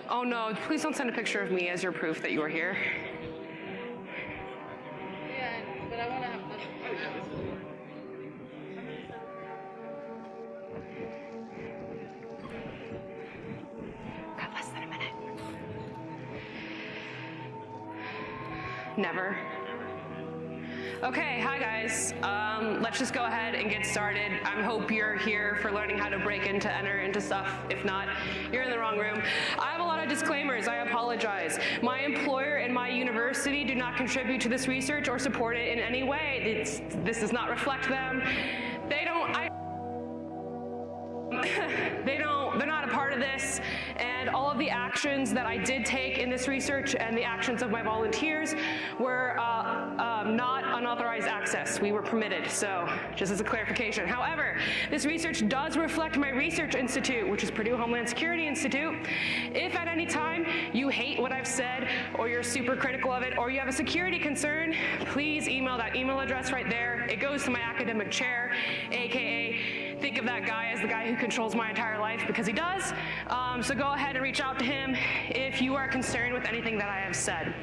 Oh no, please don't send a picture of me as your proof that you were here. Yeah, but I want to have Got less than a minute. Never. Okay, hi guys. Let's just go ahead and get started. I hope you're here for learning how to break into, enter into stuff. If not, you're in the wrong room. I have a lot of disclaimers. I apologize. My employer and my university do not contribute to this research or support it in any way. This does not reflect them. They're not a part of this, and all of the actions that I did take in this research and the actions of my volunteers were not unauthorized access. We were permitted, so just as a clarification. However, this research does reflect my research institute, which is Purdue Homeland Security Institute. If at any time you hate what I've said, or you're super critical of it, or you have a security concern, please email that email address right there. It goes to my academic chair, AKA think of that guy as the guy who controls my entire life, because he does. So go ahead and reach out to him if you are concerned with anything that I have said.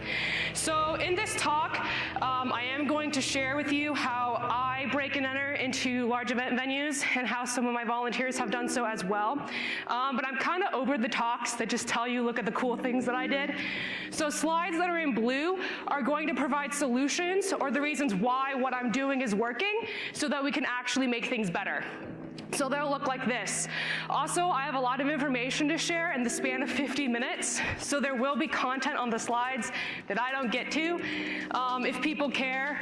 So in this talk, I am going to share with you how I break and enter into large event venues and how some of my volunteers have done so as well. But I'm kind of over the talks that just tell you, look at the cool things that I did. So slides that are in blue are going to provide solutions or the reasons why what I'm doing is working so that we can actually make things better. So they'll look like this. Also, I have a lot of information to share in the span of 50 minutes, so there will be content on the slides that I don't get to. If people care,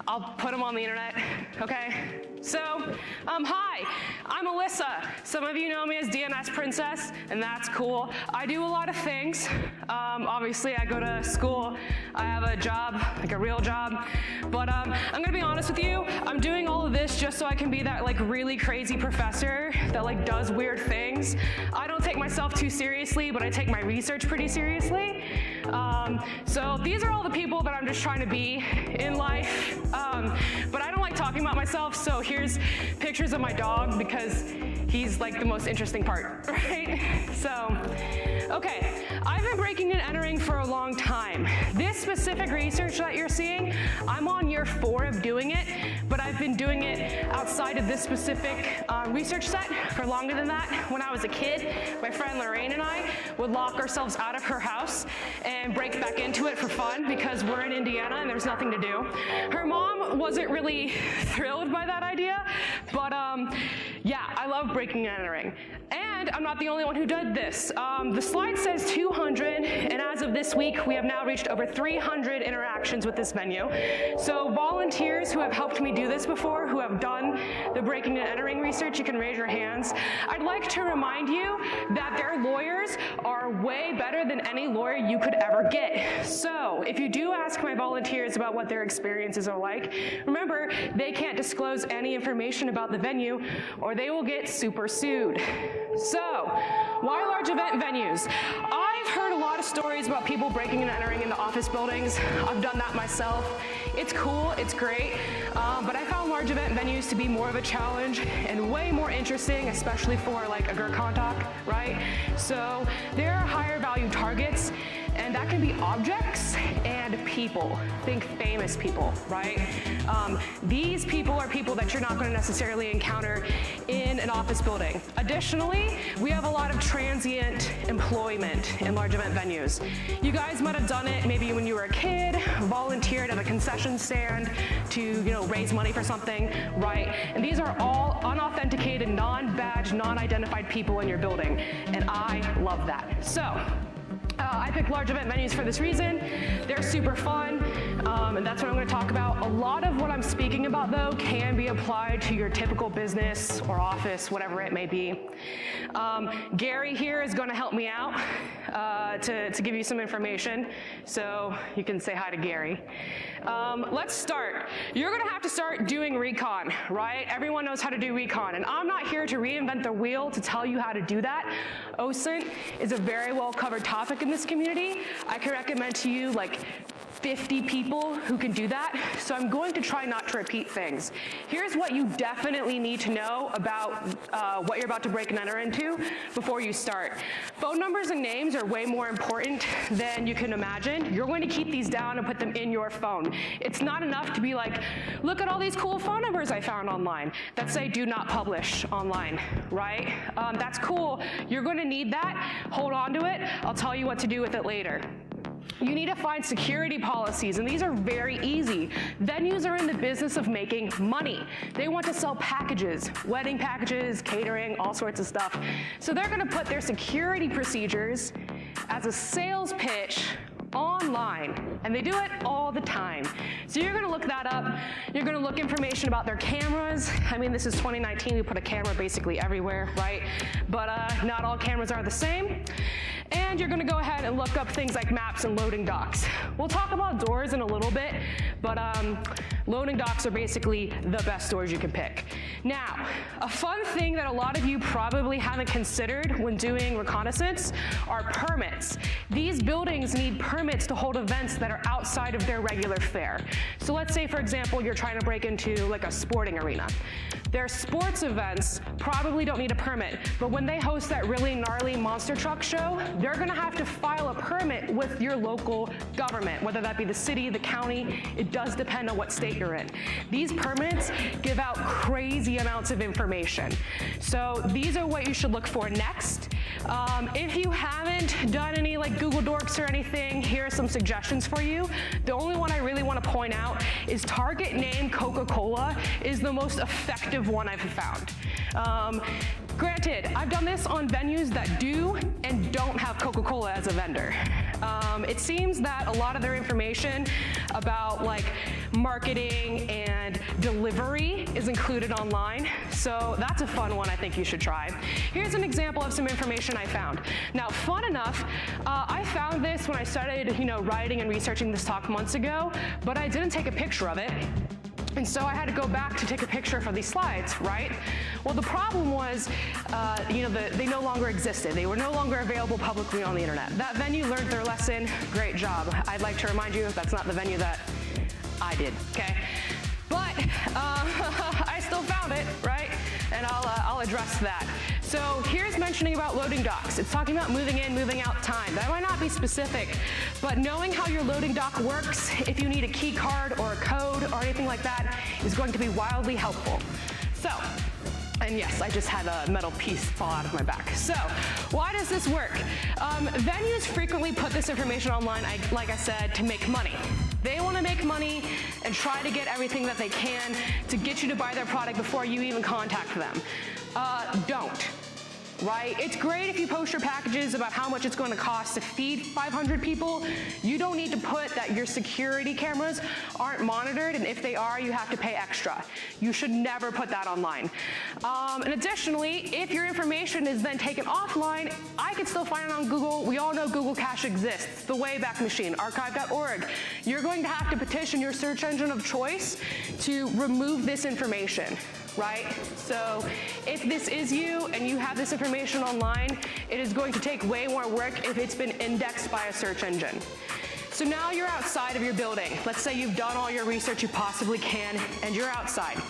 I'll put them on the internet, okay? So, hi, I'm Alyssa. Some of you know me as DNSPrincess, and that's cool. I do a lot of things. Obviously, I go to school. I have a job, like a real job. But I'm gonna be honest with you, I'm doing all of this just so I can be that like really crazy professor that like does weird things. I don't take myself too seriously, but I take my research pretty seriously. So these are all the people that I'm just trying to be in life. But I don't like talking about myself, so here's pictures of my dog because he's like the most interesting part, right? So, okay, I've been breaking and entering for a long time. This specific research that you're seeing, I'm on year 4 of doing it, but I've been doing it outside of this specific research set for longer than that. When I was a kid, my friend Lorraine and I would lock ourselves out of her house and break back into it for fun because we're in Indiana and there's nothing to do. Her mom wasn't really thrilled by that idea, but yeah, I love breaking and entering. And I'm not the only one who did this. The slide says 200, and as of this week, we have now reached over 300 interactions with this venue. So volunteers who have helped me do this before, who have done the breaking and entering research, you can raise your hands. I'd like to remind you that their lawyers are way better than any lawyer you could ever get. So if you do ask my volunteers about what their experiences are like, remember, they can't disclose any information about the venue or they will get super sued. So, why large event venues? I've heard a lot of stories about people breaking and entering into office buildings. I've done that myself. It's cool, it's great, but I found large event venues to be more of a challenge and way more interesting, especially for like a GrrCon talk, right? So there are higher value targets, and that can be objects and people. Think famous people, right? These people are people that you're not going to necessarily encounter in an office building. Additionally, we have a lot of transient employment in large event venues. You guys might have done it maybe when you were a kid, volunteered at a concession stand to, raise money for something, right? And these are all unauthenticated, non-badged, non-identified people in your building, and I love that. So, I picked large event venues for this reason. They're super fun, and that's what I'm going to talk about. A lot of what I'm speaking about, though, can be applied to your typical business or office, whatever it may be. Gary here is going to help me out to give you some information, so you can say hi to Gary. Let's start. You're going to have to start doing recon, right? Everyone knows how to do recon, and I'm not here to reinvent the wheel to tell you how to do that. OSINT is a very well-covered topic in this community. I can recommend to you, 50 people who can do that, so I'm going to try not to repeat things. Here's what you definitely need to know about what you're about to break and enter into before you start. Phone numbers and names are way more important than you can imagine. You're going to keep these down and put them in your phone. It's not enough to be like, look at all these cool phone numbers I found online that say do not publish online, right? That's cool. You're going to need that. Hold on to it. I'll tell you what to do with it later. You need to find security policies, and these are very easy. Venues are in the business of making money. They want to sell packages, wedding packages, catering, all sorts of stuff. So they're going to put their security procedures as a sales pitch online, and they do it all the time. So you're going to look that up. You're going to look information about their cameras. I mean, this is 2019. We put a camera basically everywhere, right? But not all cameras are the same. And you're going to go ahead and look up things like maps and loading docks. We'll talk about doors in a little bit, but loading docks are basically the best doors you can pick. Now, a fun thing that a lot of you probably haven't considered when doing reconnaissance are permits. These buildings need permits to hold events that are outside of their regular fare. So let's say, for example, you're trying to break into like a sporting arena. Their sports events probably don't need a permit, but when they host that really gnarly monster truck show, they're gonna have to file a permit with your local government, whether that be the city, the county. It does depend on what state you're in. These permits give out crazy amounts of information. So these are what you should look for next. If you haven't done any like Google Dorks or anything, here are some suggestions for you. The only one I really want to point out is target name Coca-Cola is the most effective one I've found. Granted, I've done this on venues that do and don't have Coca-Cola as a vendor. It seems that a lot of their information about like marketing and delivery is included online, so that's a fun one I think you should try. Here's an example of some information I found. Now, fun enough, I found this when I started, writing and researching this talk months ago, but I didn't take a picture of it. And so I had to go back to take a picture for these slides, right? Well, the problem was, they no longer existed. They were no longer available publicly on the internet. That venue learned their lesson. Great job. I'd like to remind you that's not the venue that I did, okay? But I still found it, right? And I'll address that. So here's mentioning about loading docks. It's talking about moving in, moving out time. That might not be specific, but knowing how your loading dock works, if you need a key card or a code or anything like that, is going to be wildly helpful. So, and yes, I just had a metal piece fall out of my back. So, why does this work? Venues frequently put this information online, like I said, to make money. They want to make money and try to get everything that they can to get you to buy their product before you even contact them. Don't. Right? It's great if you post your packages about how much it's going to cost to feed 500 people. You don't need to put that your security cameras aren't monitored, and if they are, you have to pay extra. You should never put that online. And additionally, if your information is then taken offline, I could still find it on Google. We all know Google Cache exists, the Wayback Machine, archive.org. You're going to have to petition your search engine of choice to remove this information. Right? So if this is you and you have this information online, it is going to take way more work if it's been indexed by a search engine. So now you're outside of your building. Let's say you've done all your research you possibly can and you're outside.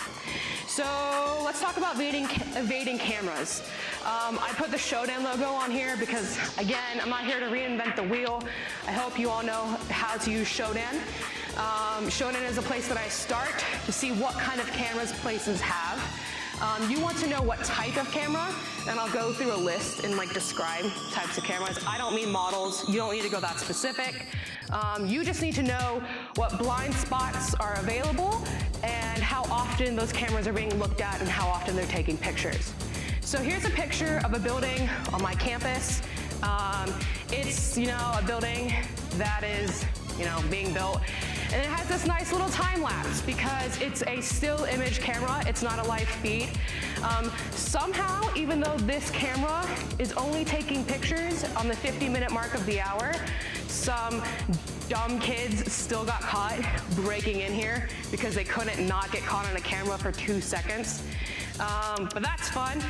So let's talk about evading cameras. I put the Shodan logo on here because, again, I'm not here to reinvent the wheel. I hope you all know how to use Shodan. Shodan is a place that I start to see what kind of cameras places have. You want to know what type of camera, and I'll go through a list and describe types of cameras. I don't mean models. You don't need to go that specific. You just need to know what blind spots are available and how often those cameras are being looked at and how often they're taking pictures. So here's a picture of a building on my campus. It's, a building that is, being built. And it has this nice little time lapse because it's a still image camera. It's not a live feed. Somehow, even though this camera is only taking pictures on the 50-minute mark of the hour, some dumb kids still got caught breaking in here because they couldn't not get caught on a camera for 2 seconds. But that's fun.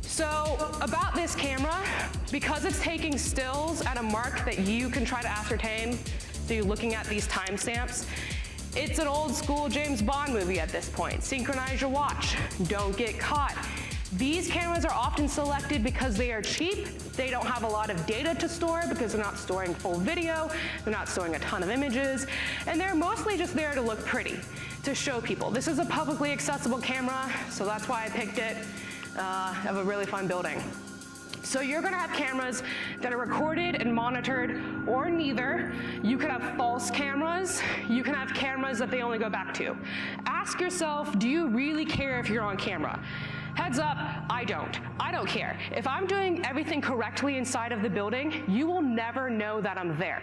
So about this camera, because it's taking stills at a mark that you can try to ascertain, to looking at these timestamps. It's an old school James Bond movie at this point. Synchronize your watch, don't get caught. These cameras are often selected because they are cheap, they don't have a lot of data to store because they're not storing full video, they're not storing a ton of images, and they're mostly just there to look pretty, to show people. This is a publicly accessible camera, so that's why I picked it. I have a really fun building. So you're gonna have cameras that are recorded and monitored, or neither. You could have false cameras. You can have cameras that they only go back to. Ask yourself, do you really care if you're on camera? Heads up, I don't. I don't care. If I'm doing everything correctly inside of the building, you will never know that I'm there.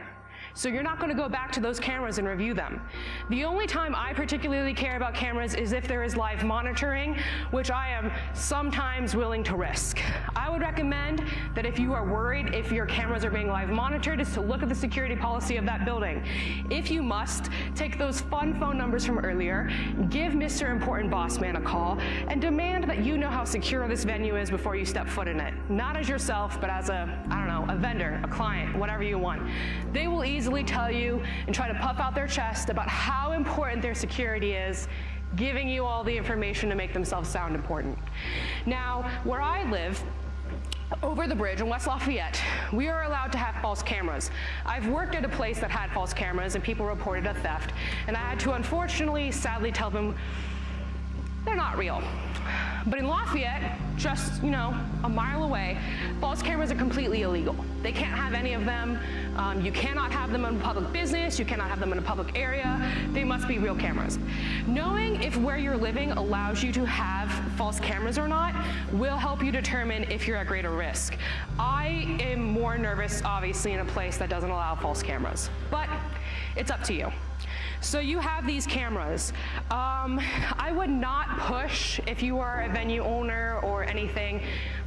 So you're not going to go back to those cameras and review them. The only time I particularly care about cameras is if there is live monitoring, which I am sometimes willing to risk. I would recommend that if you are worried if your cameras are being live monitored, is to look at the security policy of that building. If you must, take those fun phone numbers from earlier, give Mr. Important Boss Man a call, and demand that you know how secure this venue is before you step foot in it. Not as yourself, but as a, I don't know, a vendor, a client, whatever you want. They will easily tell you and try to puff out their chest about how important their security is, giving you all the information to make themselves sound important. Now, where I live, over the bridge in West Lafayette, we are allowed to have false cameras. I've worked at a place that had false cameras and people reported a theft, and I had to unfortunately, sadly tell them they're not real. But in Lafayette, just, a mile away, false cameras are completely illegal. They can't have any of them. You cannot have them in public business. You cannot have them in a public area. They must be real cameras. Knowing if where you're living allows you to have false cameras or not will help you determine if you're at greater risk. I am more nervous, obviously, in a place that doesn't allow false cameras, but it's up to you. So you have these cameras. I would not push, if you are a venue owner or anything,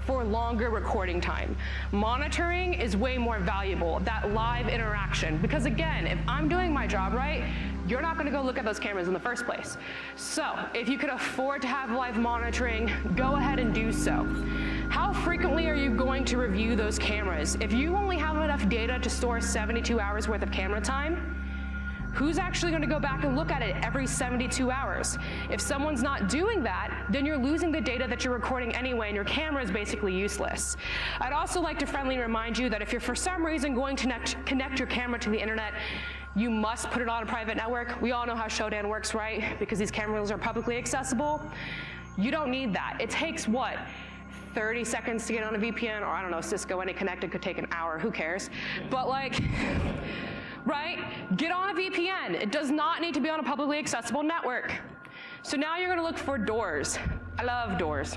for longer recording time. Monitoring is way more valuable, that live interaction, because again, if I'm doing my job right, you're not gonna go look at those cameras in the first place. So if you could afford to have live monitoring, go ahead and do so. How frequently are you going to review those cameras? If you only have enough data to store 72 hours worth of camera time, who's actually going to go back and look at it every 72 hours? If someone's not doing that, then you're losing the data that you're recording anyway, and your camera is basically useless. I'd also like to friendly remind you that if you're for some reason going to connect your camera to the internet, you must put it on a private network. We all know how Shodan works, right? Because these cameras are publicly accessible. You don't need that. It takes what? 30 seconds to get on a VPN, or I don't know, Cisco, any connected could take an hour, who cares? But right? Get on a VPN. It does not need to be on a publicly accessible network. So now you're gonna look for doors. I love doors.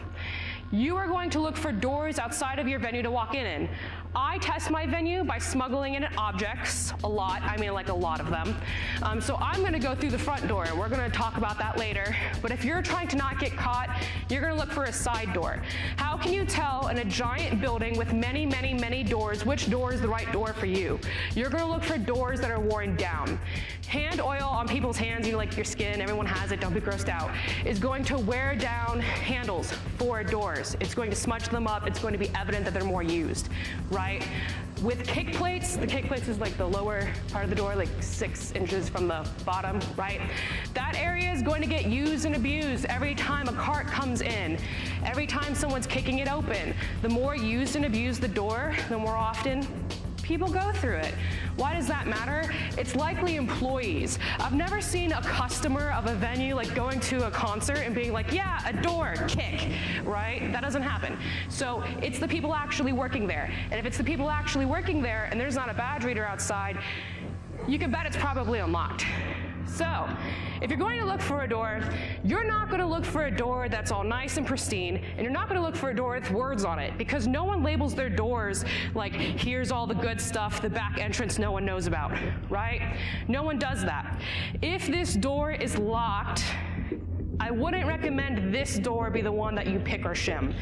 You are going to look for doors outside of your venue to walk in. I test my venue by smuggling in objects a lot. I mean, like a lot of them. So I'm gonna go through the front door, and we're gonna talk about that later. But if you're trying to not get caught, you're gonna look for a side door. How can you tell in a giant building with many, many, many doors, which door is the right door for you? You're gonna look for doors that are worn down. Hand oil on people's hands, like your skin, everyone has it, don't be grossed out, is going to wear down handles for doors. It's going to smudge them up. It's going to be evident that they're more used, right? With kick plates, the kick plates is like the lower part of the door, like 6 inches from the bottom, right? That area is going to get used and abused every time a cart comes in, every time someone's kicking it open. The more used and abused the door, the more often people go through it. Why does that matter? It's likely employees. I've never seen a customer of a venue going to a concert and being like, yeah, a door, kick, right? That doesn't happen. So it's the people actually working there. And if it's the people actually working there and there's not a badge reader outside, you can bet it's probably unlocked. So, if you're going to look for a door, you're not going to look for a door that's all nice and pristine, and you're not going to look for a door with words on it, because no one labels their doors like, here's all the good stuff, the back entrance no one knows about, right? No one does that. If this door is locked, I wouldn't recommend this door be the one that you pick or shim.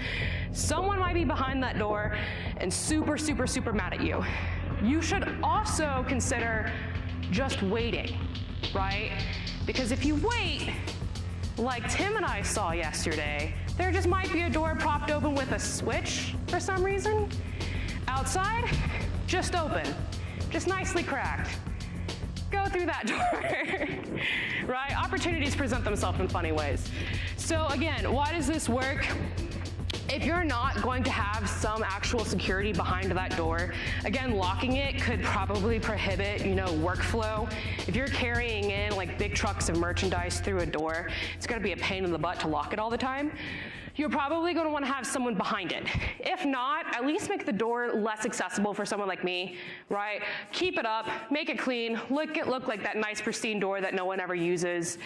Someone might be behind that door and super, super, super mad at you. You should also consider just waiting, right? Because if you wait, like Tim and I saw yesterday, there just might be a door propped open with a switch for some reason. Outside, just open, just nicely cracked. Go go through that door, right? Opportunities present themselves in funny ways. So again, why does this work? If you're not going to have some actual security behind that door, again, locking it could probably prohibit, workflow. If you're carrying in like big trucks of merchandise through a door, it's gonna be a pain in the butt to lock it all the time. You're probably going to want to have someone behind it. If not, at least make the door less accessible for someone like me, right? Keep it up, make it clean, make it look like that nice pristine door that no one ever uses.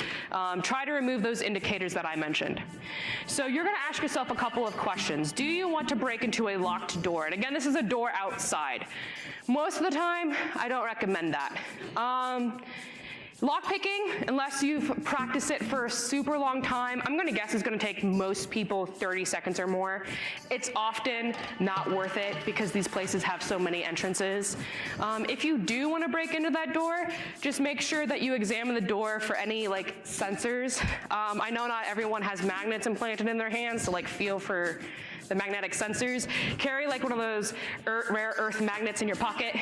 Try to remove those indicators that I mentioned. So you're going to ask yourself a couple of questions. Do you want to break into a locked door? And again, this is a door outside. Most of the time, I don't recommend that. Lockpicking, unless you've practiced it for a super long time, I'm gonna guess it's gonna take most people 30 seconds or more. It's often not worth it because these places have so many entrances. If you do wanna break into that door, just make sure that you examine the door for any sensors. I know not everyone has magnets implanted in their hands, so feel for the magnetic sensors. Carry one of those rare earth magnets in your pocket,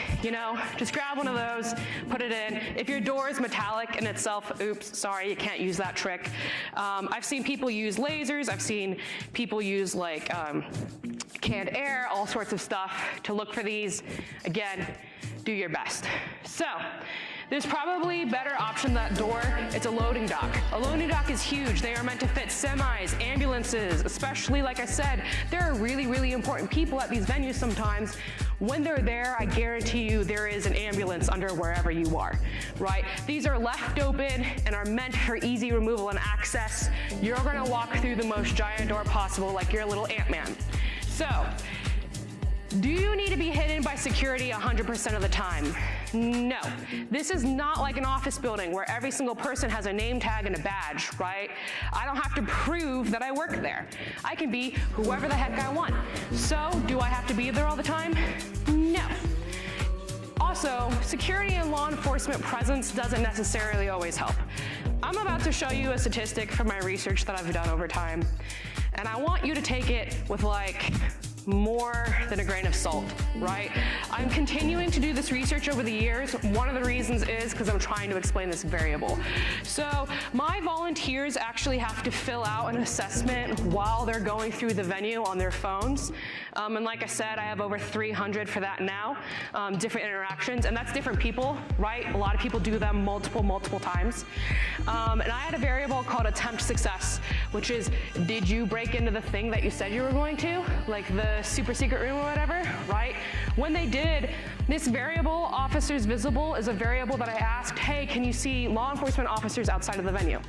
just grab one of those, put it in. If your door is metallic in itself, oops, sorry, you can't use that trick. I've seen people use lasers, I've seen people use canned air, all sorts of stuff to look for these. Again, do your best. So, there's probably a better option than that door. It's a loading dock. A loading dock is huge. They are meant to fit semis, ambulances, especially, like I said, there are really, really important people at these venues sometimes. When they're there, I guarantee you there is an ambulance under wherever you are, right? These are left open and are meant for easy removal and access. You're gonna walk through the most giant door possible like you're a little Ant-Man. So, do you need to be hidden by security 100% of the time? No. This is not like an office building where every single person has a name tag and a badge, right? I don't have to prove that I work there. I can be whoever the heck I want. So, do I have to be there all the time? No. Also, security and law enforcement presence doesn't necessarily always help. I'm about to show you a statistic from my research that I've done over time, and I want you to take it with more than a grain of salt, right? I'm continuing to do this research over the years. One of the reasons is because I'm trying to explain this variable. So my volunteers actually have to fill out an assessment while they're going through the venue on their phones. And like I said, I have over 300 for that now, different interactions, and that's different people, right? A lot of people do them multiple times. And I had a variable called attempt success, which is, did you break into the thing that you said you were going to? Like the super secret room or whatever, right? When they did, this variable, officers visible, is a variable that I asked, hey, can you see law enforcement officers outside of the venue?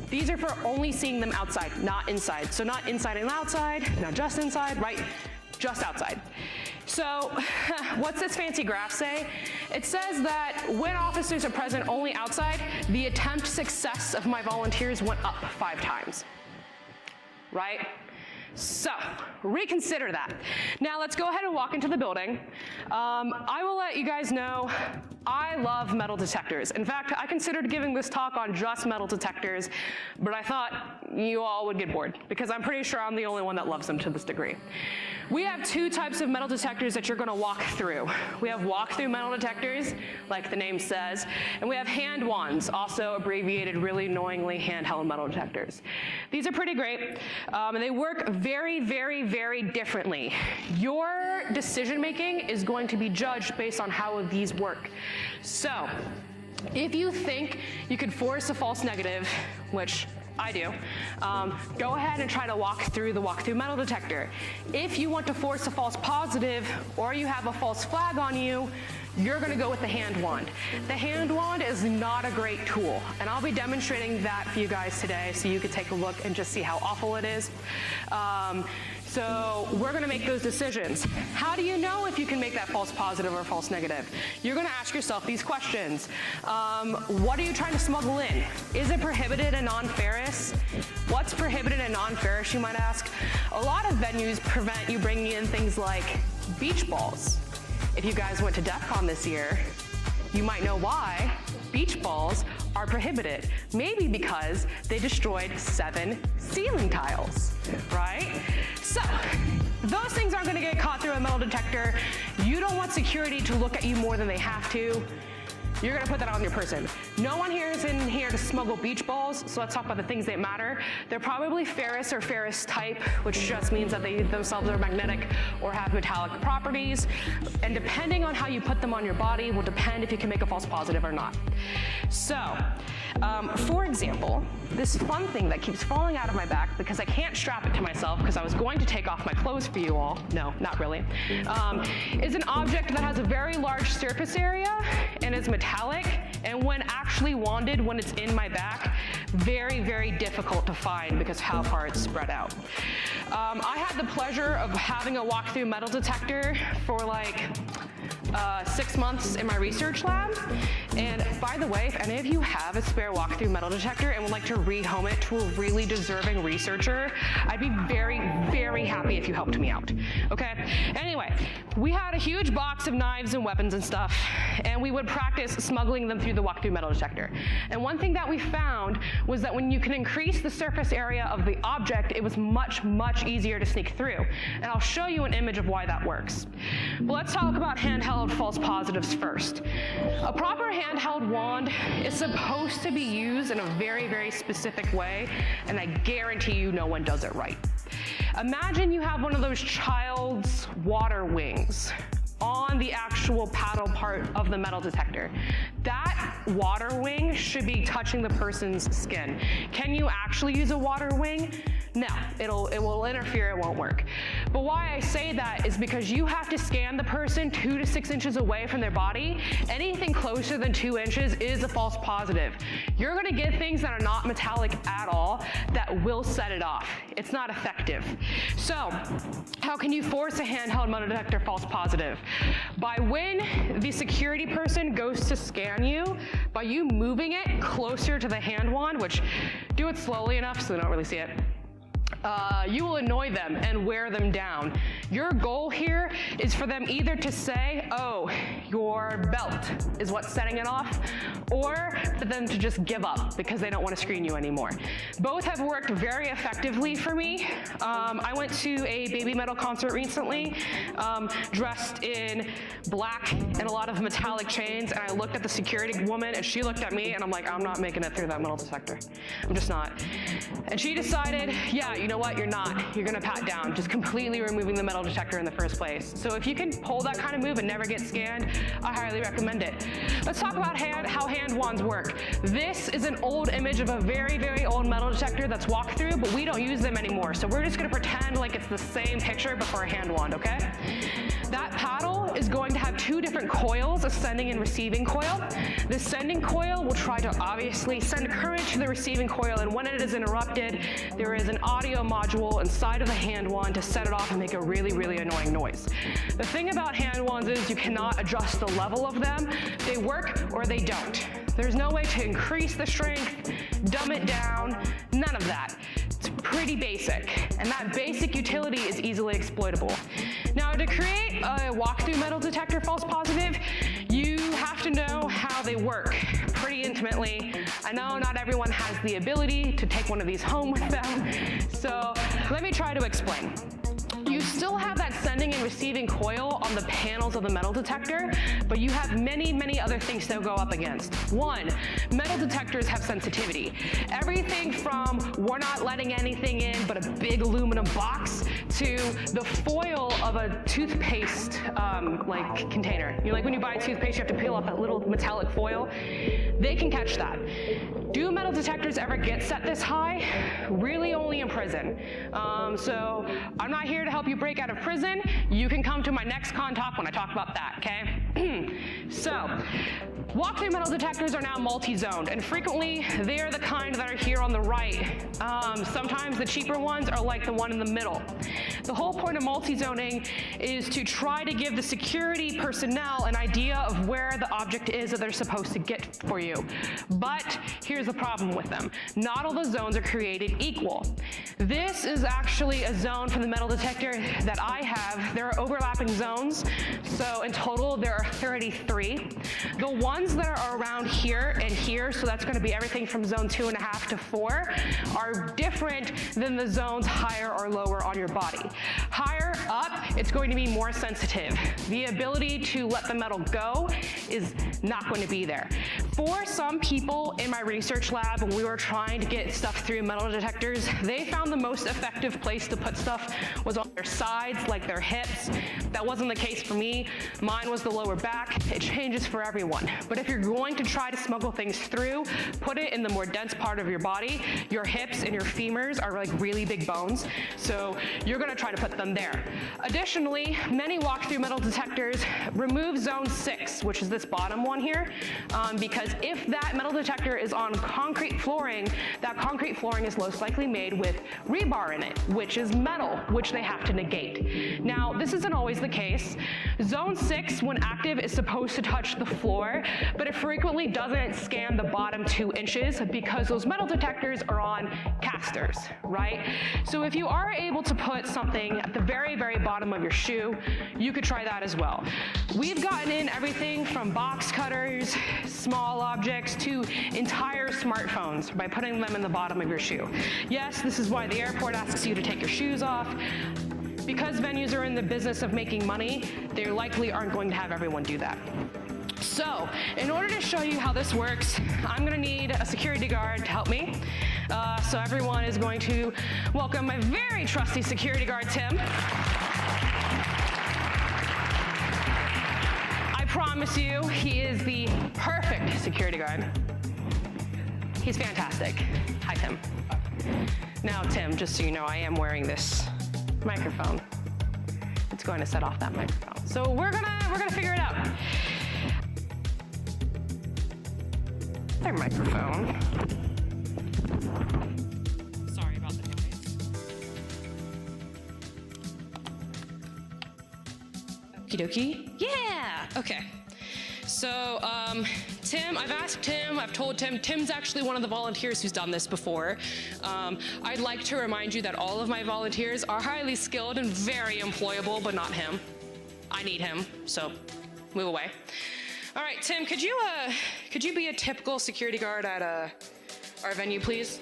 These are for only seeing them outside, not inside. So not inside and outside, not just inside, right? Just outside. So what's this fancy graph say? It says that when officers are present only outside, the attempt success of my volunteers went up 5 times, right? So, reconsider that. Now let's go ahead and walk into the building. I will let you guys know I love metal detectors. In fact, I considered giving this talk on just metal detectors, but I thought you all would get bored because I'm pretty sure I'm the only one that loves them to this degree. We have 2 types of metal detectors that you're gonna walk through. We have walk-through metal detectors, like the name says, and we have hand wands, also abbreviated really annoyingly handheld metal detectors. These are pretty great, and they work very differently. Your decision making is going to be judged based on how these work. So, if you think you could force a false negative, which I do, go ahead and try to walk through the walk-through metal detector. If you want to force a false positive, or you have a false flag on you, you're gonna go with the hand wand. The hand wand is not a great tool, and I'll be demonstrating that for you guys today so you can take a look and just see how awful it is. So we're gonna make those decisions. How do you know if you can make that false positive or false negative? You're gonna ask yourself these questions. What are you trying to smuggle in? Is it prohibited and non-ferrous? What's prohibited and non-ferrous, you might ask? A lot of venues prevent you bringing in things like beach balls. If you guys went to DEFCON this year, you might know why beach balls are prohibited. Maybe because they destroyed 7 ceiling tiles, right? So, those things aren't gonna get caught through a metal detector. You don't want security to look at you more than they have to. you're gonna put that on your person. No one here is in here to smuggle beach balls, so let's talk about the things that matter. They're probably ferrous or ferrous type, which just means that they themselves are magnetic or have metallic properties. And depending on how you put them on your body will depend if you can make a false positive or not. So, for example, this fun thing that keeps falling out of my back because I can't strap it to myself because I was going to take off my clothes for you all. No, not really. Is an object that has a very large surface area and is metallic, and when actually wanded, when it's in my back, very, very difficult to find because how far it's spread out. I had the pleasure of having a walkthrough metal detector for like 6 months in my research lab. And by the way, if any of you have a spare walkthrough metal detector and would like to rehome it to a really deserving researcher, I'd be very, very happy if you helped me out, okay? Anyway, we had a huge box of knives and weapons and stuff, and we would practice smuggling them through the walkthrough metal detector. And one thing that we found was that when you can increase the surface area of the object, it was much, much easier to sneak through. And I'll show you an image of why that works. But let's talk about handheld false positives first. A proper handheld wand is supposed to be used in a very, very specific way, and I guarantee you no one does it right. Imagine you have one of those child's water wings on the actual paddle part of the metal detector. That water wing should be touching the person's skin. Can you actually use a water wing? No, it will interfere, it won't work. But why I say that is because you have to scan the person 2 to 6 inches away from their body. Anything closer than 2 inches is a false positive. You're gonna get things that are not metallic at all that will set it off. It's not effective. So, how can you force a handheld metal detector false positive? By when the security person goes to scan you, by you moving it closer to the hand wand, which do it slowly enough so they don't really see it. You will annoy them and wear them down. Your goal here is for them either to say, oh, your belt is what's setting it off, or for them to just give up because they don't want to screen you anymore. Both have worked very effectively for me. I went to a Baby Metal concert recently, dressed in black and a lot of metallic chains, and I looked at the security woman and she looked at me and I'm like, I'm not making it through that metal detector. I'm just not. And she decided, yeah, you know what, you're not. You're gonna pat down, just completely removing the metal detector in the first place. So if you can pull that kind of move and never get scanned, I highly recommend it. Let's talk about how hand wands work. This is an old image of a very, very old metal detector that's walked through, but we don't use them anymore. So we're just gonna pretend like it's the same picture but for a hand wand, okay? That paddle is going to have 2 different coils, a sending and receiving coil. The sending coil will try to obviously send current to the receiving coil, and when it is interrupted, there is an audio module inside of the hand wand to set it off and make a really, really annoying noise. The thing about hand wands is you cannot adjust the level of them. They work or they don't. There's no way to increase the strength, dumb it down, none of that. It's pretty basic, and that basic utility is easily exploitable. Now, to create a walkthrough metal detector false positive, you have to know how they work pretty intimately. I know not everyone has the ability to take one of these home with them, so let me try to explain. You still have that sending and receiving coil on the panels of the metal detector, but you have many, many other things to go up against. 1, metal detectors have sensitivity. Everything from we're not letting anything in but a big aluminum box to the foil of a toothpaste like container. You know, like when you buy toothpaste, you have to peel off that little metallic foil. They can catch that. Do metal detectors ever get set this high? Really only in prison. So I'm not here to help you break out of prison. You can come to my next con talk when I talk about that, okay? So, walkthrough metal detectors are now multi-zoned, and frequently they are the kind that are here on the right. Sometimes the cheaper ones are like the one in the middle. The whole point of multi-zoning is to try to give the security personnel an idea of where the object is that they're supposed to get for you. But here's the problem with them. Not all the zones are created equal. This is actually a zone for the metal detector that I have. There are overlapping zones, so in total there are 33. The ones that are around here and here, so that's going to be everything from zone 2.5 to 4, are different than the zones higher or lower on your body. Higher up, it's going to be more sensitive. The ability to let the metal go is not going to be there. For some people in my research lab, when we were trying to get stuff through metal detectors, they found the most effective place to put stuff was on their sides, like their hips. That wasn't the case for me. Mine was the lower back. It changes for everyone. But if you're going to try to smuggle things through, put it in the more dense part of your body. Your hips and your femurs are like really big bones, so you're gonna try to put them there. Additionally, many walk-through metal detectors remove zone 6, which is this bottom one here, because if that metal detector is on concrete flooring, that concrete flooring is most likely made with rebar in it, which is metal, which they have to negate. Now, this isn't always the case. Zone 6, when active, is supposed to touch the floor, but it frequently doesn't scan the bottom 2 inches because those metal detectors are on casters, right? So if you are able to put something at the very, very bottom of your shoe, you could try that as well. We've gotten in everything from box cutters, small objects, to entire smartphones by putting them in the bottom of your shoe. Yes, this is why the airport asks you to take your shoes off. Because venues are in the business of making money, they likely aren't going to have everyone do that. So, in order to show you how this works, I'm gonna need a security guard to help me. So everyone is going to welcome my very trusty security guard, Tim. I promise you, he is the perfect security guard. He's fantastic. Hi, Tim. Now, Tim, just so you know, I am wearing this microphone. It's going to set off that microphone. So we're gonna figure it out. Their microphone. Sorry about the noise. Okie dokie. Yeah. Okay. So, Tim, I've asked Tim, I've told Tim, Tim's actually one of the volunteers who's done this before. I'd like to remind you that all of my volunteers are highly skilled and very employable, but not him. I need him, so move away. All right, Tim, could you be a typical security guard at our venue, please?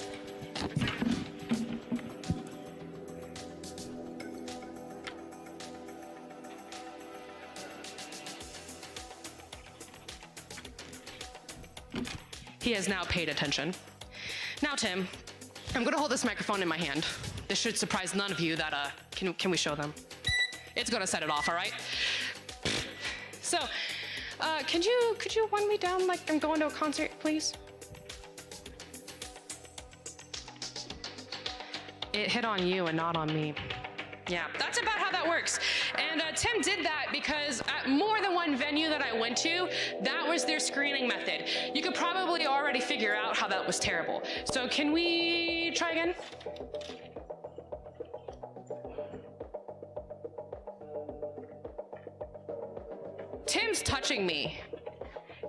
He has now paid attention. Now, Tim, I'm gonna hold this microphone in my hand. This should surprise none of you that, can we show them? It's gonna set it off, all right? So, could you wind me down like I'm going to a concert, please? It hit on you and not on me. Yeah, that's about how that works. And Tim did that because at more than one venue that I went to, that was their screening method. You could probably already figure out how that was terrible. So can we try again? Tim's touching me.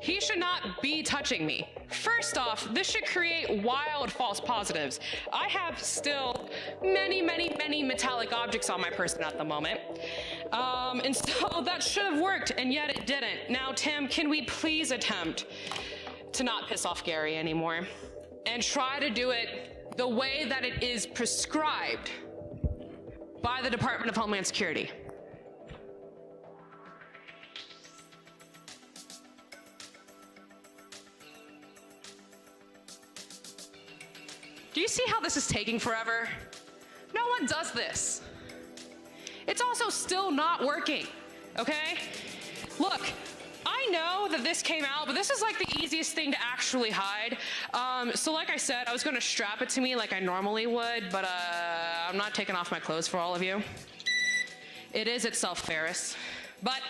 He should not be touching me. First off, this should create wild false positives. I have still many, many, many metallic objects on my person at the moment. And so that should have worked, and yet it didn't. Now, Tim, can we please attempt to not piss off Gary anymore and try to do it the way that it is prescribed by the Department of Homeland Security? Do you see how this is taking forever? No one does this. It's also still not working, okay? Look, I know that this came out, but this is like the easiest thing to actually hide. So like I said, I was gonna strap it to me like I normally would, but I'm not taking off my clothes for all of you. It is itself Ferris, but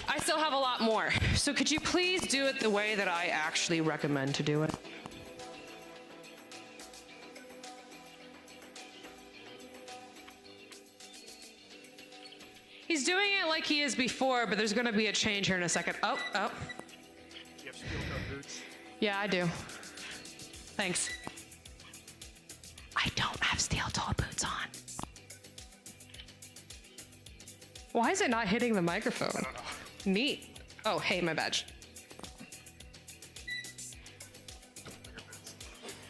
I still have a lot more. So could you please do it the way that I actually recommend to do it? He's doing it like he is before, but there's gonna be a change here in a second. Oh. Do you have steel-toe boots? Yeah, I do. Thanks. I don't have steel-toe boots on. Why is it not hitting the microphone? I don't know. Neat. Oh, hey, my badge.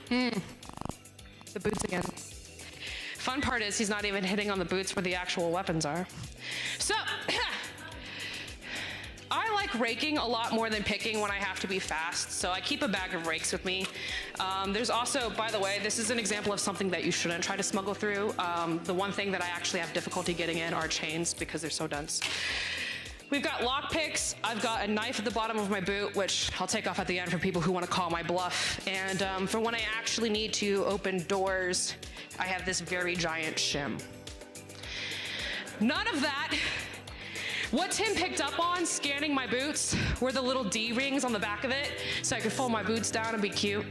The boots again. Fun fun part is he's not even hitting on the boots where the actual weapons are. So, I like raking a lot more than picking when I have to be fast, so I keep a bag of rakes with me. There's also, by the way, this is an example of something that you shouldn't try to smuggle through. The one thing that I actually have difficulty getting in are chains because they're so dense. We've got lock picks. I've got a knife at the bottom of my boot, which I'll take off at the end for people who want to call my bluff. And for when I actually need to open doors, I have this very giant shim. None of that. What Tim picked up on scanning my boots were the little D rings on the back of it, so I could fold my boots down and be cute.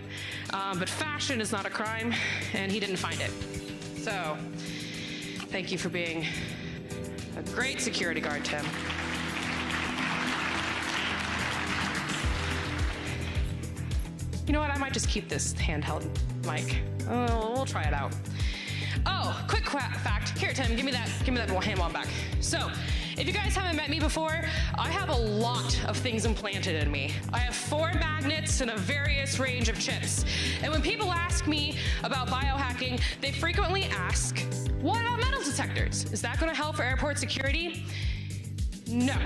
But fashion is not a crime, and he didn't find it. So, thank you for being a great security guard, Tim. You know what, I might just keep this handheld mic. We'll try it out. Oh, quick fact. Here, Tim, give me that hand wand back. So, if you guys haven't met me before, I have a lot of things implanted in me. I have 4 magnets and a various range of chips. And when people ask me about biohacking, they frequently ask, what about metal detectors? Is that gonna help for airport security? No.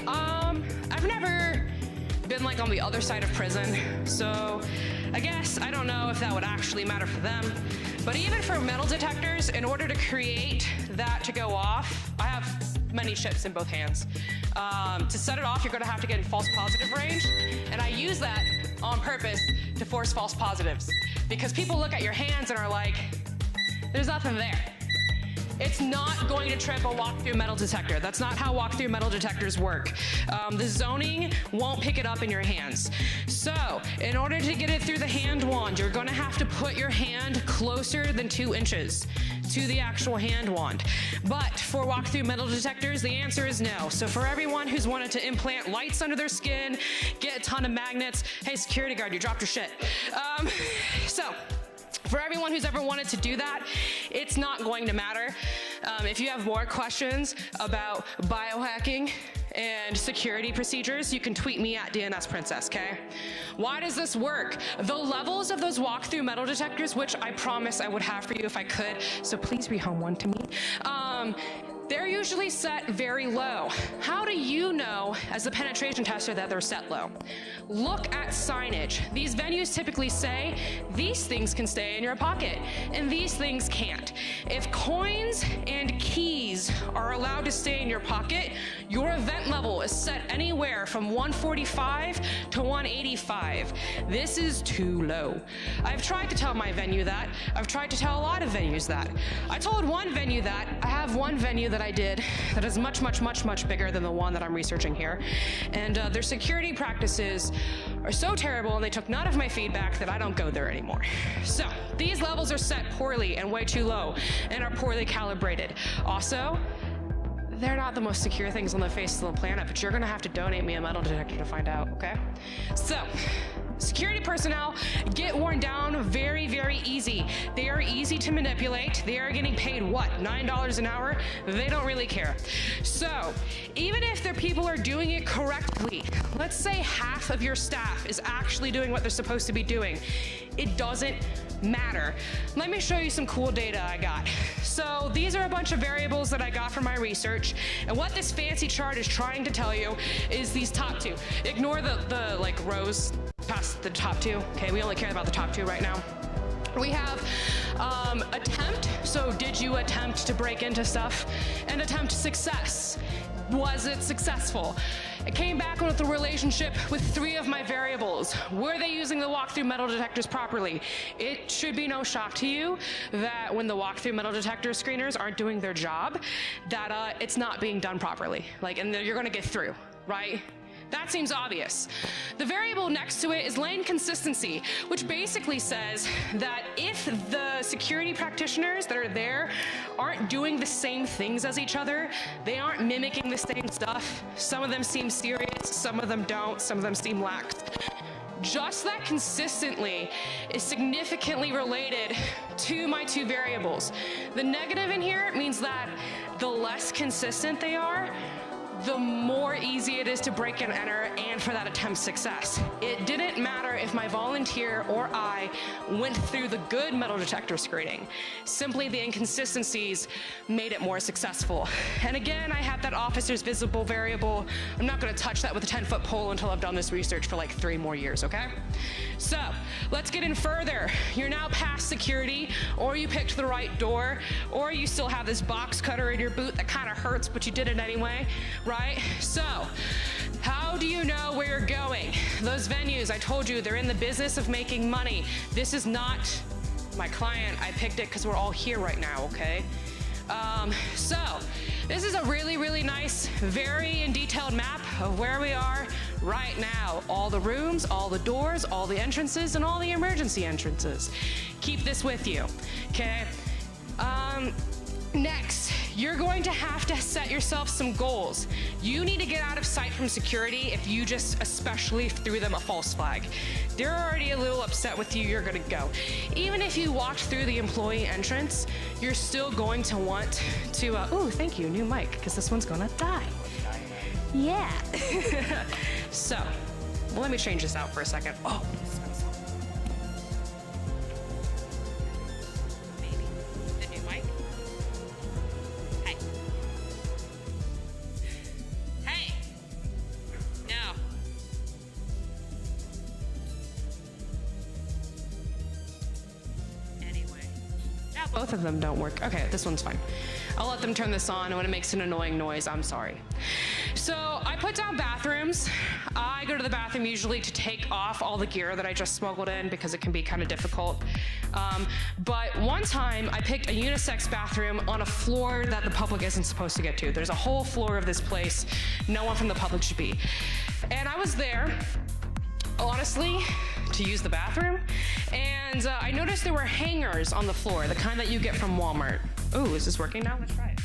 I've never been like on the other side of prison, so I guess I don't know if that would actually matter for them. But even for metal detectors, in order to create that to go off, I have many chips in both hands. To set it off, you're gonna have to get in false positive range, and I use that on purpose to force false positives. Because people look at your hands and are like, there's nothing there. It's not going to trip a walk-through metal detector. That's not how walk-through metal detectors work. The zoning won't pick it up in your hands. So, in order to get it through the hand wand, you're gonna have to put your hand closer than 2 inches to the actual hand wand. But for walk-through metal detectors, the answer is no. So for everyone who's wanted to implant lights under their skin, get a ton of magnets, hey, security guard, you dropped your shit. For everyone who's ever wanted to do that, it's not going to matter. If you have more questions about biohacking and security procedures, you can tweet me at DNSPrincess, okay? Why does this work? The levels of those walk-through metal detectors, which I promise I would have for you if I could, so please rehome one to me. They're usually set very low. How do you know, as the penetration tester, that they're set low? Look at signage. These venues typically say, these things can stay in your pocket, and these things can't. If coins and keys are allowed to stay in your pocket, your event level is set anywhere from 145 to 185. This is too low. I've tried to tell my venue that. I've tried to tell a lot of venues that. I told one venue that. I have one venue that I did that is much, much, much, much bigger than the one that I'm researching here. And their security practices are so terrible, and they took none of my feedback, that I don't go there anymore. So these levels are set poorly and way too low and are poorly calibrated. Also, they're not the most secure things on the face of the planet, but you're gonna have to donate me a metal detector to find out, okay? So, security personnel get worn down very, very easy. They are easy to manipulate. They are getting paid, what, $9 an hour? They don't really care. So, even if their people are doing it correctly, let's say half of your staff is actually doing what they're supposed to be doing, it doesn't matter. Let me show you some cool data I got. So these are a bunch of variables that I got from my research, and what this fancy chart is trying to tell you is these top 2. Ignore the like rows past the top 2. Okay, we only care about the top 2 right now. We have attempt, so did you attempt to break into stuff, and attempt success. Was it successful? It came back with a relationship with 3 of my variables. Were they using the walk-through metal detectors properly? It should be no shock to you that when the walk-through metal detector screeners aren't doing their job, that it's not being done properly. And you're gonna get through, right? That seems obvious. The variable next to it is lane consistency, which basically says that if the security practitioners that are there aren't doing the same things as each other, they aren't mimicking the same stuff. Some of them seem serious, some of them don't, some of them seem lax. Just that consistently is significantly related to my 2 variables. The negative in here means that the less consistent they are, the more easy it is to break and enter and for that attempt success. It didn't matter if my volunteer or I went through the good metal detector screening. Simply the inconsistencies made it more successful. And again, I have that officer's visible variable. I'm not gonna touch that with a 10-foot pole until I've done this research for like 3 more years, okay? So, let's get in further. You're now past security, or you picked the right door, or you still have this box cutter in your boot that kind of hurts, but you did it anyway, right? So, how do you know where you're going? Those venues, I told you, they're in the business of making money. This is not my client. I picked it because we're all here right now, okay? So, this is a really, really nice, very detailed map of where we are right now. All the rooms, all the doors, all the entrances, and all the emergency entrances. Keep this with you, okay? Next, you're going to have to set yourself some goals. You need to get out of sight from security if you just especially threw them a false flag. They're already a little upset with you, you're gonna go. Even if you walked through the employee entrance, you're still going to want to, ooh, thank you, new mic, because this one's gonna die. Yeah. So, well, let me change this out for a second. Oh. Both of them don't work. Okay, this one's fine. I'll let them turn this on, and when it makes an annoying noise, I'm sorry. So I put down bathrooms. I go to the bathroom usually to take off all the gear that I just smuggled in because it can be kind of difficult. But one time I picked a unisex bathroom on a floor that the public isn't supposed to get to. There's a whole floor of this place no one from the public should be. And I was there, honestly, to use the bathroom, and I noticed there were hangers on the floor, the kind that you get from Walmart. Oh, is this working now? Let's try it.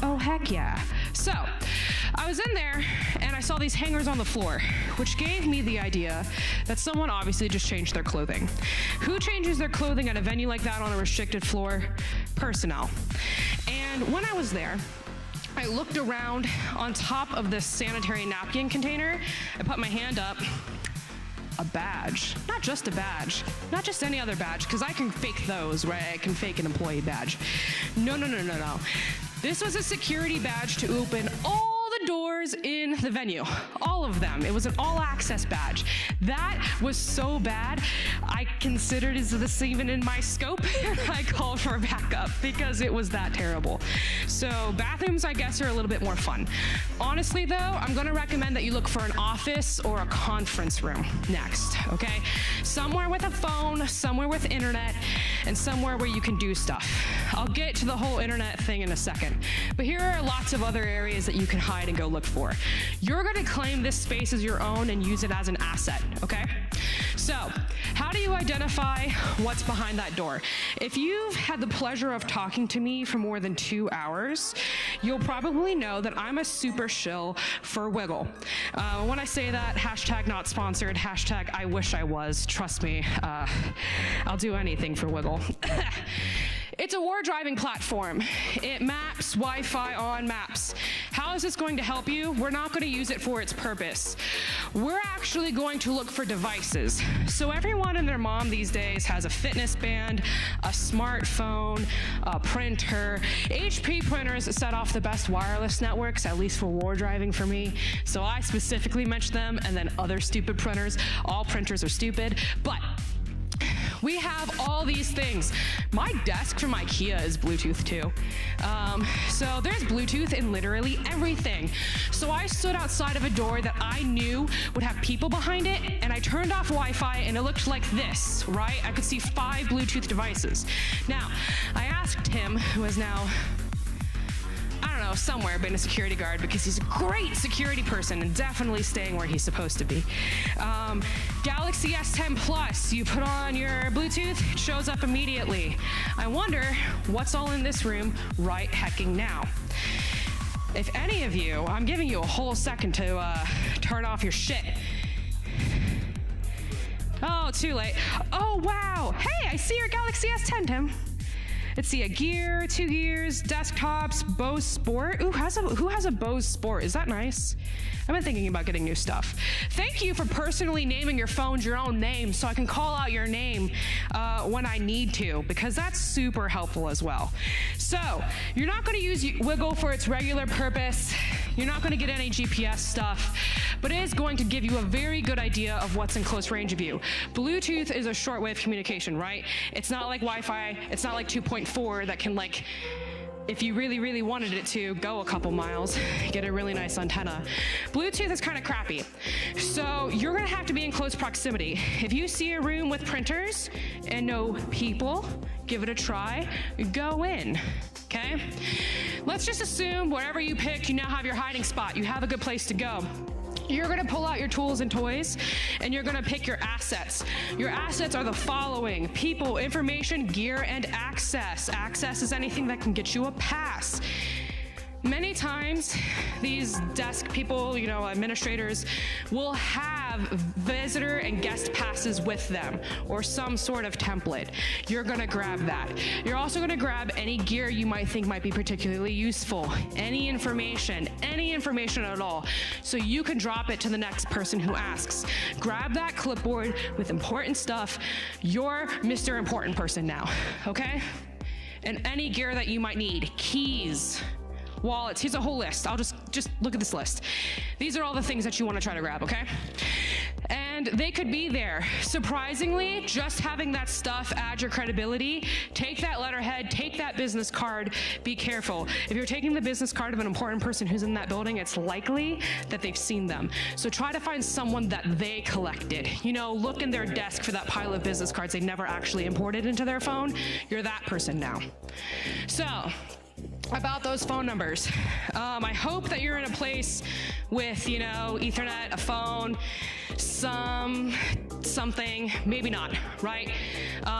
Oh, heck yeah. So, I was in there, and I saw these hangers on the floor, which gave me the idea that someone obviously just changed their clothing. Who changes their clothing at a venue like that on a restricted floor? Personnel. And when I was there, I looked around on top of this sanitary napkin container. I put my hand up. A badge. Not just a badge. Not just any other badge, because I can fake those, right? I can fake an employee badge. No. This was a security badge to open all the doors in the venue. All of them. It was an all-access badge. That was so bad, I considered, is this even in my scope? I called for backup because it was that terrible. So bathrooms, I guess, are a little bit more fun. Honestly, though, I'm gonna recommend that you look for an office or a conference room next, okay? Somewhere with a phone, somewhere with internet, and somewhere where you can do stuff. I'll get to the whole internet thing in a second, but here are lots of other areas that you can hide and go look for. You're gonna claim this space as your own and use it as an asset, okay? So, how do you identify what's behind that door? If you've had the pleasure of talking to me for more than 2 hours, you'll probably know that I'm a super shill for Wiggle. When I say that, hashtag not sponsored, hashtag I wish I was, trust me, I'll do anything for Wiggle. It's a war driving platform. It maps Wi-Fi on maps. How is this going to help you? We're not going to use it for its purpose. We're actually going to look for devices. So everyone and their mom these days has a fitness band, a smartphone, a printer. HP printers set off the best wireless networks, at least for war driving for me. So I specifically mentioned them, and then other stupid printers. All printers are stupid, but we have all these things. My desk from IKEA is Bluetooth too. So there's Bluetooth in literally everything. So I stood outside of a door that I knew would have people behind it, and I turned off Wi-Fi, and it looked like this, right? I could see 5 Bluetooth devices. Now, I asked him, who is now, I don't know, somewhere, been a security guard, because he's a great security person and definitely staying where he's supposed to be. Galaxy S10 Plus, you put on your Bluetooth, it shows up immediately. I wonder what's all in this room right hecking now. If any of you, I'm giving you a whole second to turn off your shit. Oh, too late. Oh, wow. Hey, I see your Galaxy S10, Tim. Let's see, a gear, 2 gears, desktops, Bose Sport. Ooh, who has a Bose Sport? Is that nice? I've been thinking about getting new stuff. Thank you for personally naming your phones your own name so I can call out your name when I need to, because that's super helpful as well. So you're not going to use Wiggle for its regular purpose. You're not going to get any GPS stuff, but it is going to give you a very good idea of what's in close range of you. Bluetooth is a shortwave communication, right? It's not like Wi-Fi. It's not like 2.4 that can, like, if you really, really wanted it to, go a couple miles, get a really nice antenna. Bluetooth is kind of crappy. So you're gonna have to be in close proximity. If you see a room with printers and no people, give it a try, go in, okay? Let's just assume whatever you picked, you now have your hiding spot. You have a good place to go. You're gonna pull out your tools and toys, and you're gonna pick your assets. Your assets are the following: people, information, gear, and access. Access is anything that can get you a pass. Many times, these desk people, administrators, will have visitor and guest passes with them, or some sort of template. You're gonna grab that. You're also gonna grab any gear you might think might be particularly useful, any information at all, so you can drop it to the next person who asks. Grab that clipboard with important stuff. You're Mr. Important Person now, okay? And any gear that you might need, keys, wallets. Here's a whole list. I'll just look at this list. These are all the things that you want to try to grab, okay? And they could be there. Surprisingly, just having that stuff adds your credibility. Take that letterhead, take that business card, be careful. If you're taking the business card of an important person who's in that building, it's likely that they've seen them. So try to find someone that they collected. Look in their desk for that pile of business cards they never actually imported into their phone. You're that person now. So, about those phone numbers. I hope that you're in a place with, Ethernet, a phone, something, maybe not, right?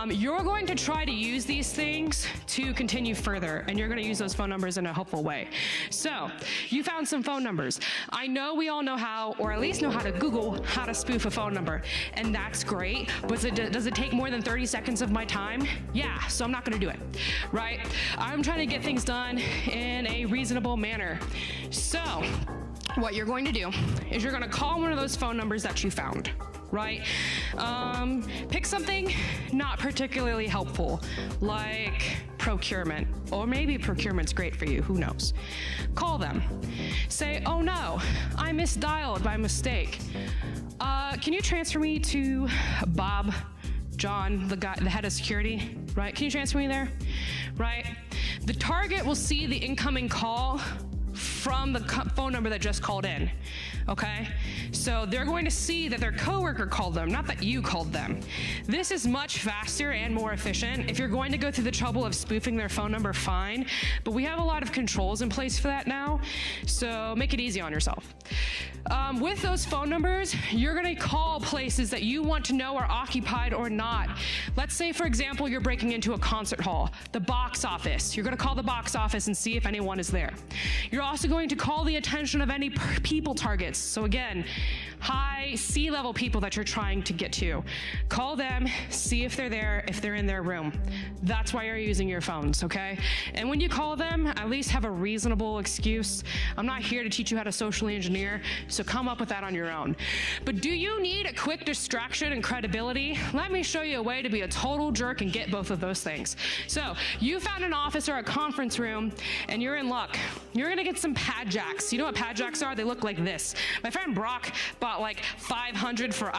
You're going to try to use these things to continue further, and you're going to use those phone numbers in a helpful way. So, you found some phone numbers. I know we all know how, or at least know how to Google how to spoof a phone number, and that's great, but does it take more than 30 seconds of my time? Yeah, so I'm not going to do it, right? I'm trying to get things done in a reasonable manner. So, what you're going to do is you're going to call one of those phone numbers that you found, right? Pick something not particularly helpful, like procurement, or maybe procurement's great for you, who knows? Call them. Say, oh no, I misdialed by mistake. Can you transfer me to Bob, John, the head of security, right? Can you transfer me there, right? The target will see the incoming call from the phone number that just called in, okay? So they're going to see that their coworker called them, not that you called them. This is much faster and more efficient. If you're going to go through the trouble of spoofing their phone number, fine, but we have a lot of controls in place for that now, so make it easy on yourself. With those phone numbers, you're gonna call places that you want to know are occupied or not. Let's say, for example, you're breaking into a concert hall, the box office. You're gonna call the box office and see if anyone is there. You're also going to call the attention of any people targets. So again, high C-level people that you're trying to get to. Call them, see if they're there, if they're in their room. That's why you're using your phones, okay? And when you call them, at least have a reasonable excuse. I'm not here to teach you how to socially engineer, so come up with that on your own. But do you need a quick distraction and credibility? Let me show you a way to be a total jerk and get both of those things. So, you found an office or a conference room, and you're in luck. You're gonna get some pad jacks. You know what pad jacks are? They look like this. My friend Brock bought like 500 for,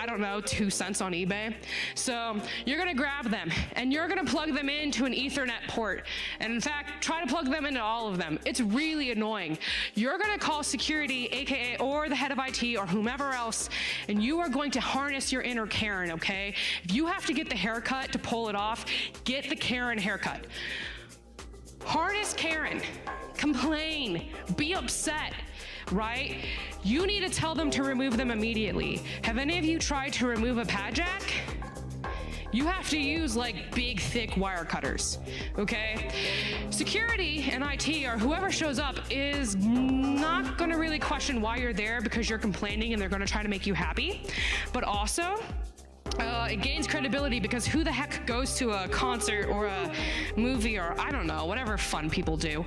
2 cents on eBay. So, you're gonna grab them, and you're gonna plug them into an Ethernet port. And in fact, try to plug them into all of them. It's really annoying. You're gonna call security, AKA, or the head of IT, or whomever else, and you are going to harness your inner Karen, okay? If you have to get the haircut to pull it off, get the Karen haircut. Harness Karen. Complain. Be upset, right? You need to tell them to remove them immediately. Have any of you tried to remove a pad jack? You have to use like big, thick wire cutters, okay? Security and IT, or whoever shows up, is not gonna really question why you're there because you're complaining and they're gonna try to make you happy. But also, It gains credibility because who the heck goes to a concert or a movie or I don't know, whatever fun people do?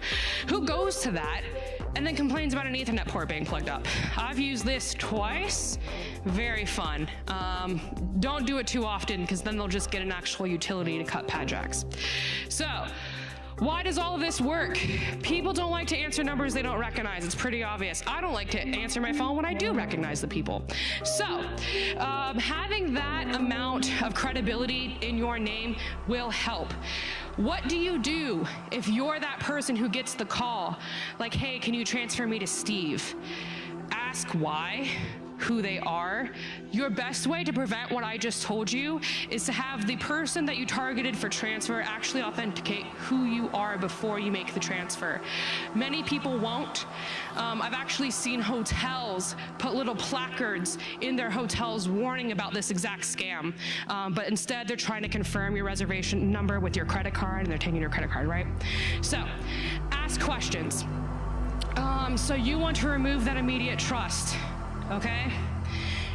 Who goes to that and then complains about an Ethernet port being plugged up? I've used this twice. Very fun. Don't do it too often because then they'll just get an actual utility to cut pad jacks. So, why does all of this work? People don't like to answer numbers they don't recognize. It's pretty obvious. I don't like to answer my phone when I do recognize the people. So, having that amount of credibility in your name will help. What do you do if you're that person who gets the call? Like, hey, can you transfer me to Steve? Ask why, who they are. Your best way to prevent what I just told you is to have the person that you targeted for transfer actually authenticate who you are before you make the transfer. Many people won't. I've actually seen hotels put little placards in their hotels warning about this exact scam, but instead they're trying to confirm your reservation number with your credit card and they're taking your credit card, right? So, ask questions. So you want to remove that immediate trust. Okay?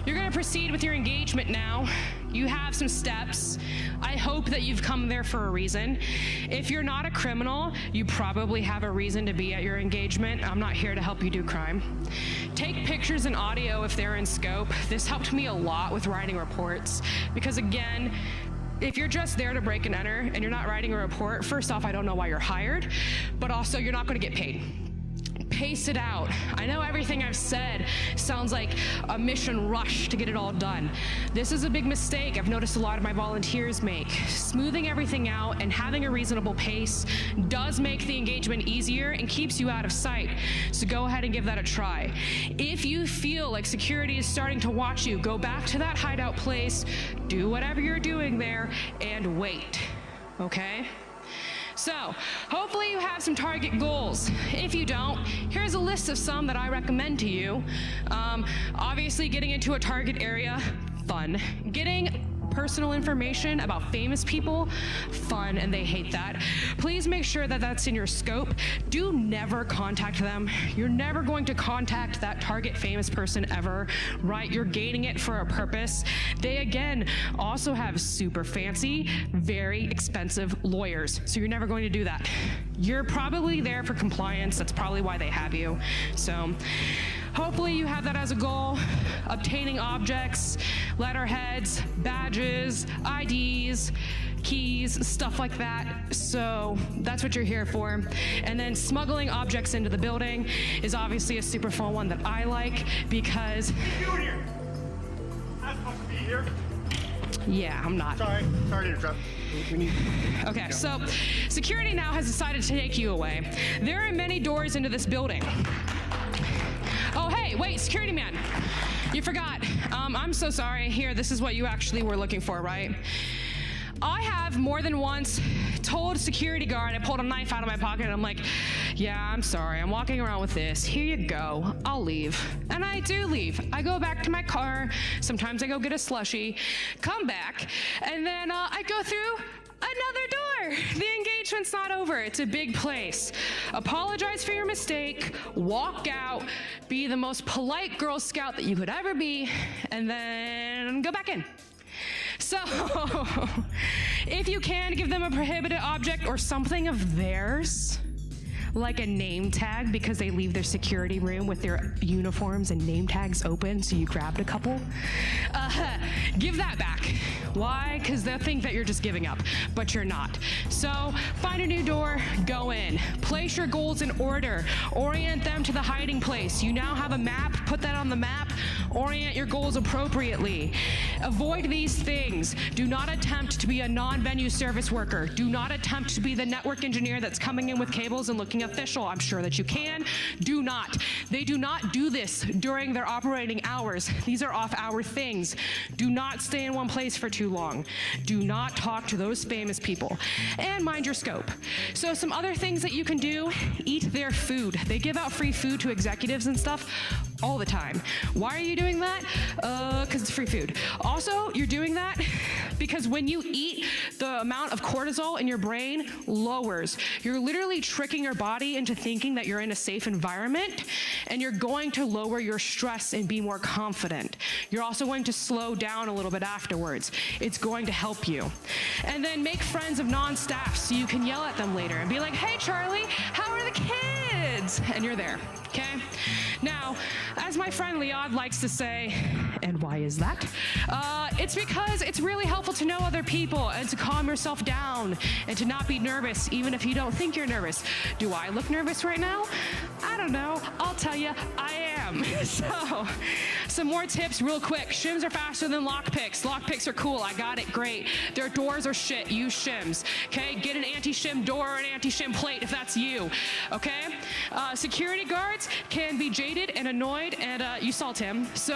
You're gonna proceed with your engagement now. You have some steps. I hope that you've come there for a reason. If you're not a criminal, you probably have a reason to be at your engagement. I'm not here to help you do crime. Take pictures and audio if they're in scope. This helped me a lot with writing reports because again, if you're just there to break and enter and you're not writing a report, first off, I don't know why you're hired, but also you're not gonna get paid. Pace it out. I know everything I've said sounds like a mission rush to get it all done. This is a big mistake I've noticed a lot of my volunteers make. Smoothing everything out and having a reasonable pace does make the engagement easier and keeps you out of sight. So go ahead and give that a try. If you feel like security is starting to watch you, go back to that hideout place, do whatever you're doing there, and wait. Okay? So, hopefully you have some target goals. If you don't, here's a list of some that I recommend to you. Obviously, getting into a target area, fun. Getting personal information about famous people, fun, and they hate that. Please make sure that that's in your scope. Do never contact them. You're never going to contact that target famous person ever, right? You're gaining it for a purpose. They, again, also have super fancy, very expensive lawyers, so you're never going to do that. You're probably there for compliance. That's probably why they have you. So, hopefully you have that as a goal. Obtaining objects, letterheads, badges, IDs, keys, stuff like that. So that's what you're here for. And then smuggling objects into the building is obviously a super fun one that I like because... What are you doing here? I'm supposed to be here. Yeah, I'm not. Sorry to interrupt. We need... Okay, so security now has decided to take you away. There are many doors into this building. Oh, hey, wait, security man. You forgot. I'm so sorry. Here, this is what you actually were looking for, right? I have more than once told security guard, I pulled a knife out of my pocket and I'm like, yeah, I'm sorry. I'm walking around with this. Here you go. I'll leave. And I do leave. I go back to my car. Sometimes I go get a slushie, come back, and then I go through another door. The engagement's not over. It's a big place. Apologize for your mistake, walk out, be the most polite Girl Scout that you could ever be, and then go back in. So, if you can, give them a prohibited object or something of theirs, like a name tag because they leave their security room with their uniforms and name tags open, so you grabbed a couple. Give that back. Why? Because they'll think that you're just giving up, but you're not. So find a new door, go in. Place your goals in order. Orient them to the hiding place. You now have a map, put that on the map. Orient your goals appropriately. Avoid these things. Do not attempt to be a non-venue service worker. Do not attempt to be the network engineer that's coming in with cables and looking official. I'm sure that you can. Do not. They do not do this during their operating hours. These are off-hour things. Do not stay in one place for too long. Do not talk to those famous people. And mind your scope. So some other things that you can do, eat their food. They give out free food to executives and stuff all the time. Why are you doing that? Because it's free food. Also, you're doing that because when you eat, the amount of cortisol in your brain lowers. You're literally tricking your body into thinking that you're in a safe environment, and you're going to lower your stress and be more more confident. You're also going to slow down a little bit afterwards. It's going to help you. And then make friends of non-staff so you can yell at them later and be like, hey, Charlie, how are the kids? And you're there, okay? Now, as my friend Liad likes to say, and why is that? It's because it's really helpful to know other people and to calm yourself down and to not be nervous, even if you don't think you're nervous. Do I look nervous right now? I don't know. I'll tell you, I am. So, some more tips real quick. Shims are faster than lockpicks. Lockpicks are cool. I got it. Great. Their doors are shit. Use shims. Okay? Get an anti-shim door or an anti-shim plate if that's you. Okay? Security guards can be jaded and annoyed, and you saw Tim. So,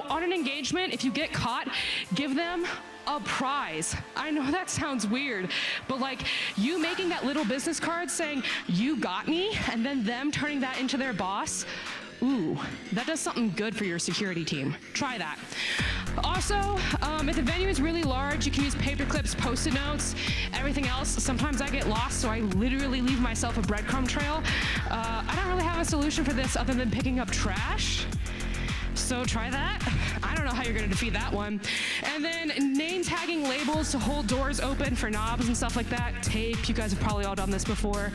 on an engagement, if you get caught, give them a prize. I know that sounds weird, but like you making that little business card saying, you got me, and then them turning that into their boss, ooh, that does something good for your security team. Try that. Also, if the venue is really large, you can use paper clips, Post-it notes, everything else. Sometimes I get lost, so I literally leave myself a breadcrumb trail. I don't really have a solution for this other than picking up trash. So try that. I don't know how you're gonna defeat that one. And then name tagging labels to hold doors open for knobs and stuff like that. Tape, you guys have probably all done this before.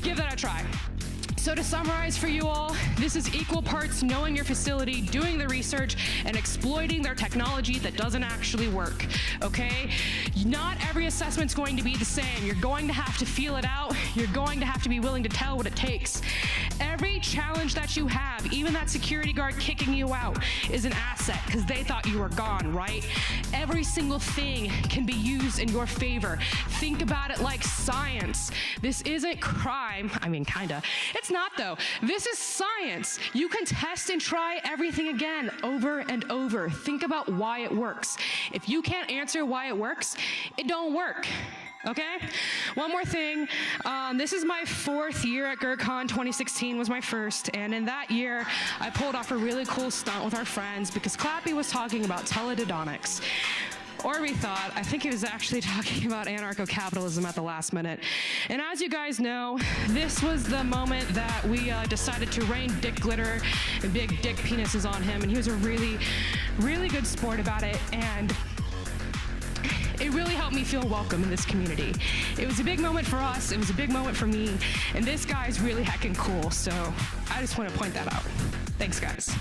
Give that a try. So to summarize for you all, this is equal parts knowing your facility, doing the research, and exploiting their technology that doesn't actually work, okay? Not every assessment's going to be the same. You're going to have to feel it out. You're going to have to be willing to tell what it takes. Every challenge that you have, even that security guard kicking you out, is an asset because they thought you were gone, right? Every single thing can be used in your favor. Think about it like science. This isn't crime. I mean, kinda. It's not though. This is science. You can test and try everything again over and over. Think about why it works. If you can't answer why it works, it don't work. Okay? One more thing. This is my 4th year at GrrCon. 2016 was my first, and in that year, I pulled off a really cool stunt with our friends because Clappy was talking about teledidonics. Or we thought. I think he was actually talking about anarcho-capitalism at the last minute. And as you guys know, this was the moment that we decided to rain dick glitter and big dick penises on him, and he was a really, really good sport about it, and it really helped me feel welcome in this community. It was a big moment for us, it was a big moment for me, and this guy's really heckin' cool, so I just want to point that out. Thanks, guys.